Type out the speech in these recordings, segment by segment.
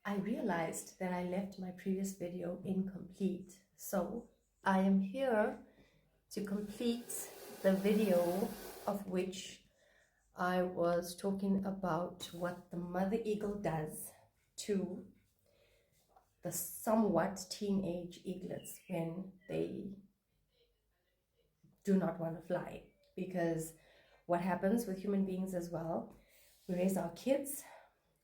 I realized that I left my previous video incomplete. So I am here to complete the video of which I was talking about what the mother eagle does to the somewhat teenage eaglets when they do not want to fly. Because what happens with human beings as well, we raise our kids,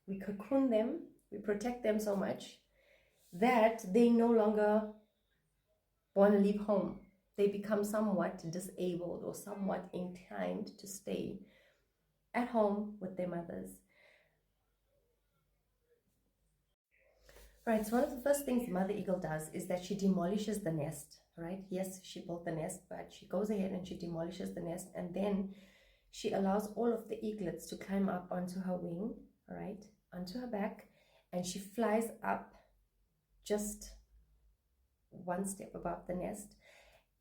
we cocoon them, we protect them so much that they no longer want to leave home. They become somewhat disabled or somewhat inclined to stay at home with their mothers. Right, so one of the first things the mother eagle does is that she demolishes the nest, right? Yes, she built the nest, but she goes ahead and she demolishes the nest, and then she allows all of the eaglets to climb up onto her wing, right, onto her back, and she flies up just one step above the nest,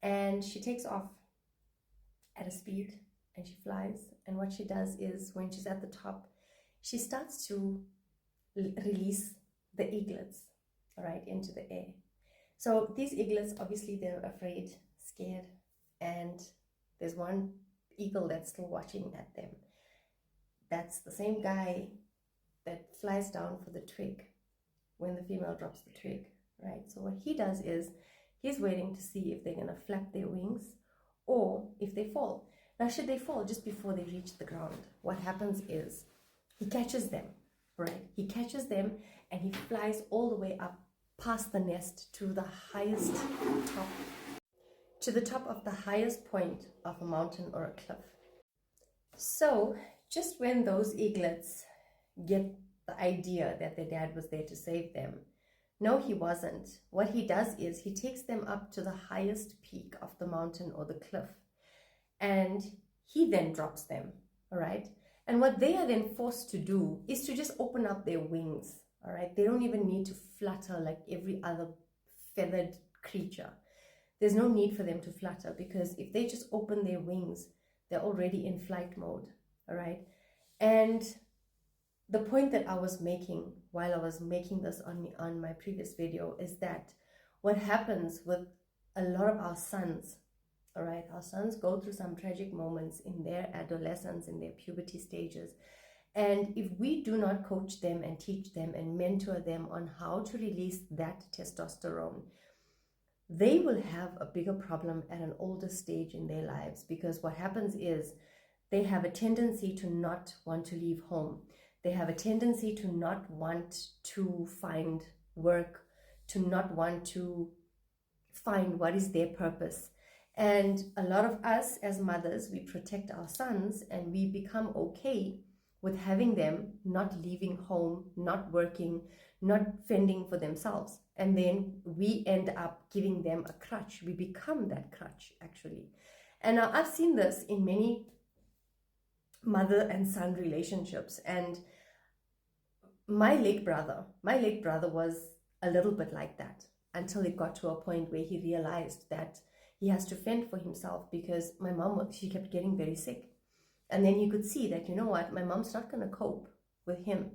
and she takes off at a speed and she flies. And what she does is when she's at the top, she starts to release the eaglets right into the air. So these eaglets, obviously they're afraid, scared, and there's one eagle that's still watching at them. That's the same guy that flies down for the twig when the female drops the twig, right? So what he does is he's waiting to see if they're going to flap their wings or if they fall. Now, should they fall just before they reach the ground, what happens is he catches them, right? He catches them and he flies all the way up past the nest to the highest top, to the top of the highest point of a mountain or a cliff. So just when those eaglets get the idea that their dad was there to save them, no, he wasn't. What he does is he takes them up to the highest peak of the mountain or the cliff, and he then drops them, all right? And what they are then forced to do is to just open up their wings, all right? They don't even need to flutter like every other feathered creature. There's no need for them to flutter, because if they just open their wings, they're already in flight mode, all right? And the point that I was making while I was making this on my previous video is that what happens with a lot of our sons, all right, our sons go through some tragic moments in their adolescence, in their puberty stages. And if we do not coach them and teach them and mentor them on how to release that testosterone, they will have a bigger problem at an older stage in their lives, because what happens is they have a tendency to not want to leave home. They have a tendency to not want to find work, to not want to find what is their purpose. And a lot of us as mothers, we protect our sons and we become okay with having them not leaving home, not working, not fending for themselves. And then we end up giving them a crutch. We become that crutch, actually. And now I've seen this in many mother and son relationships. And my late brother was a little bit like that, until it got to a point where he realized that he has to fend for himself, because my mom, she kept getting very sick. And then he could see that, you know what, my mom's not going to cope with him,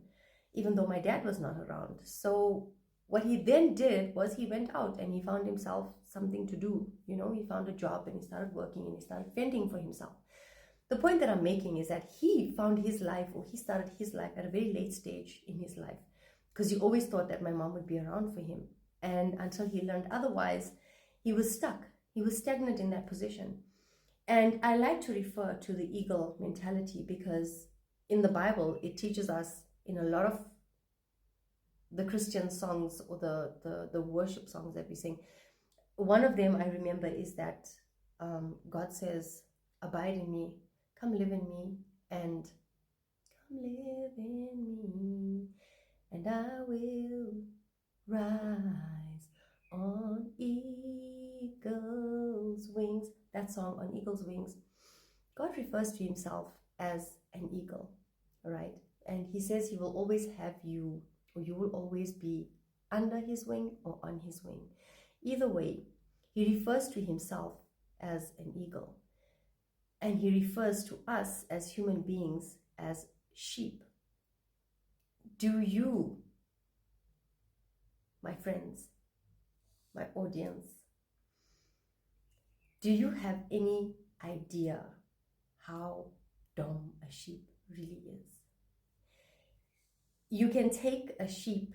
even though my dad was not around. So what he then did was he went out and he found himself something to do. You know, he found a job and he started working and he started fending for himself. The point that I'm making is that he found his life, or he started his life at a very late stage in his life, because he always thought that my mom would be around for him. And until he learned otherwise, he was stuck. He was stagnant in that position. And I like to refer to the eagle mentality, because in the Bible, it teaches us in a lot of the Christian songs or the worship songs that we sing. One of them I remember is that God says, abide in me, come live in me, and come live in me, and I will rise on eagle's wings. That song, On Eagle's Wings, God refers to himself as an eagle, all right? And he says he will always have you, or you will always be under his wing or on his wing. Either way, he refers to himself as an eagle. And he refers to us as human beings as sheep. Do you my friends, my audience, do you have any idea how dumb a sheep really is? You can take a sheep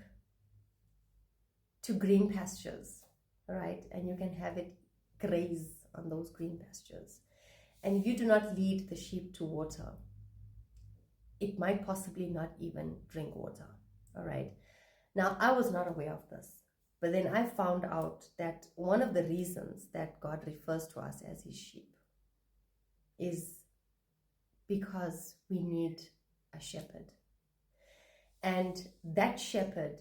to green pastures, right? And you can have it graze on those green pastures. And if you do not lead the sheep to water, it might possibly not even drink water, all right? Now, I was not aware of this, but then I found out that one of the reasons that God refers to us as his sheep is because we need a shepherd. And that shepherd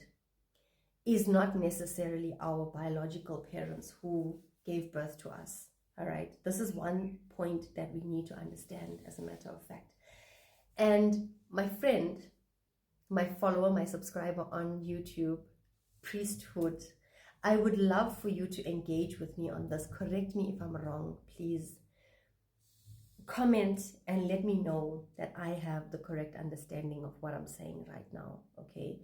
is not necessarily our biological parents who gave birth to us, all right? This is one point that we need to understand, as a matter of fact. And my friend, my follower, my subscriber on YouTube, Priesthood, I would love for you to engage with me on this. Correct me if I'm wrong, please. Comment and let me know that I have the correct understanding of what I'm saying right now, okay?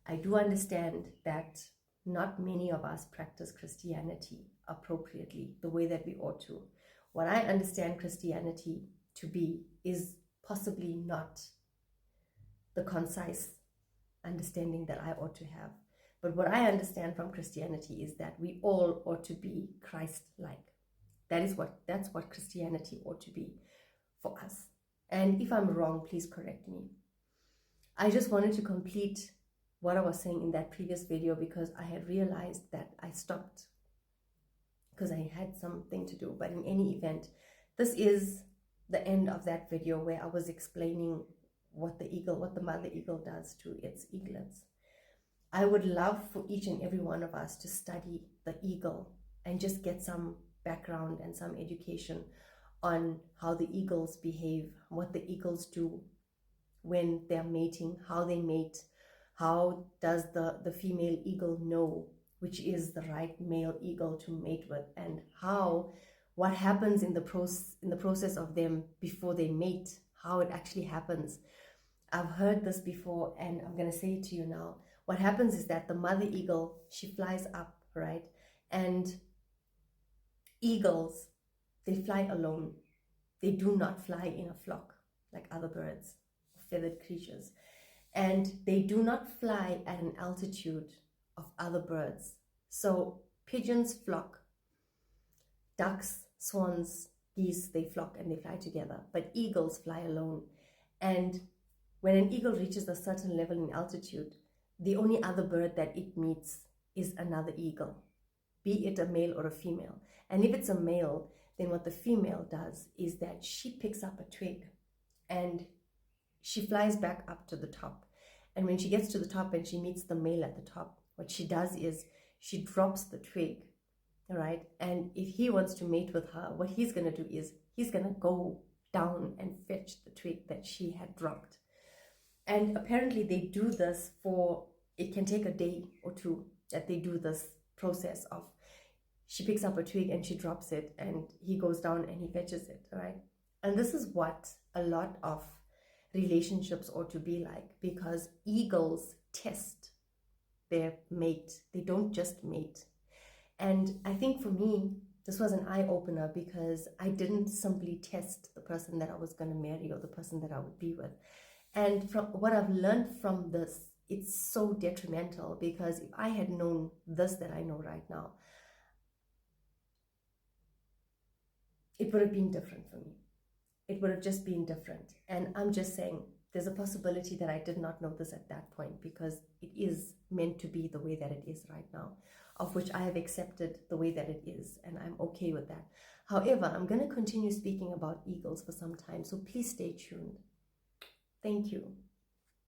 I do understand that not many of us practice Christianity appropriately, the way that we ought to. What I understand Christianity to be is possibly not the concise understanding that I ought to have. But what I understand from Christianity is that we all ought to be Christ-like. That's what Christianity ought to be for us. And if I'm wrong, please correct me. I just wanted to complete what I was saying in that previous video because I had realized that I stopped because I had something to do. But in any event, this is the end of that video where I was explaining what the mother eagle does to its eaglets. I would love for each and every one of us to study the eagle and just get some background and some education on how the eagles behave, what the eagles do when they're mating, how they mate, how does the female eagle know which is the right male eagle to mate with, and what happens in the process of them before they mate, how it actually happens. I've heard this before and I'm going to say it to you now. What happens is that the mother eagle, she flies up, right? And eagles, they fly alone. They do not fly in a flock like other birds, feathered creatures. And they do not fly at an altitude of other birds. So pigeons flock, ducks, swans, geese, they flock and they fly together. But eagles fly alone. And when an eagle reaches a certain level in altitude, the only other bird that it meets is another eagle, be it a male or a female. And if it's a male, then what the female does is that she picks up a twig and she flies back up to the top. And when she gets to the top and she meets the male at the top, what she does is she drops the twig, all right? And if he wants to mate with her, what he's going to do is he's going to go down and fetch the twig that she had dropped. And apparently they do this it can take a day or two that they do this process of she picks up a twig and she drops it and he goes down and he fetches it, right? And this is what a lot of relationships ought to be like, because eagles test their mate. They don't just mate. And I think for me, this was an eye-opener because I didn't simply test the person that I was going to marry or the person that I would be with. And from what I've learned from this, it's so detrimental, because if I had known this that I know right now, it would have been different for me. It would have just been different. And I'm just saying there's a possibility that I did not know this at that point, because it is meant to be the way that it is right now, of which I have accepted the way that it is, and I'm okay with that. However, I'm going to continue speaking about eagles for some time, so please stay tuned. Thank you.